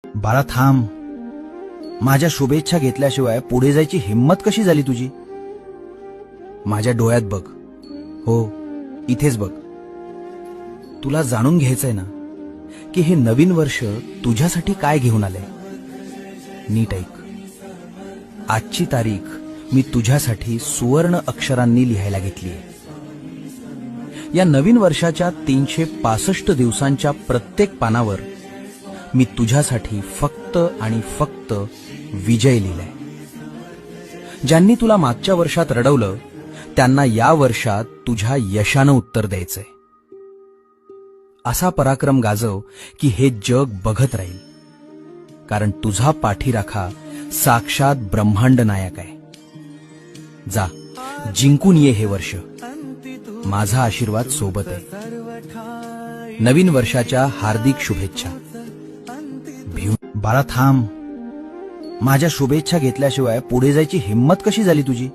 बाळा थांब. माझ्या शुभेच्छा घेतल्याशिवाय पुढे जायची हिम्मत कशी झाली तुझी? माझ्या डोळ्यात बघ. हो, इथेच बघ. तुला जाणून घ्यायचंय ना की हे नवीन वर्ष तुझ्यासाठी काय घेऊन आलंय. नीट ऐक. आजची तारीख मी तुझ्यासाठी सुवर्ण अक्षरांनी लिहायला घेतलीय. या नवीन वर्षाच्या 365 दिवसांच्या प्रत्येक पानावर मी तुझ्यासाठी फक्त आणि फक्त विजय लिहिलाय. ज्यांनी तुला मागच्या वर्षात रडवलं त्यांना या वर्षात तुझ्या यशानं उत्तर द्यायचंय. असा पराक्रम गाजव की हे जग बघत राहील, कारण तुझा पाठीराखा साक्षात ब्रह्मांड नायक आहे. जा, जिंकून ये हे वर्ष. माझा आशीर्वाद सोबत आहे. नवीन वर्षाच्या हार्दिक शुभेच्छा. बाळा थांब. माझ्या शुभेच्छा घेतल्याशिवाय पुढे जायची हिम्मत कशी झाली तुझी?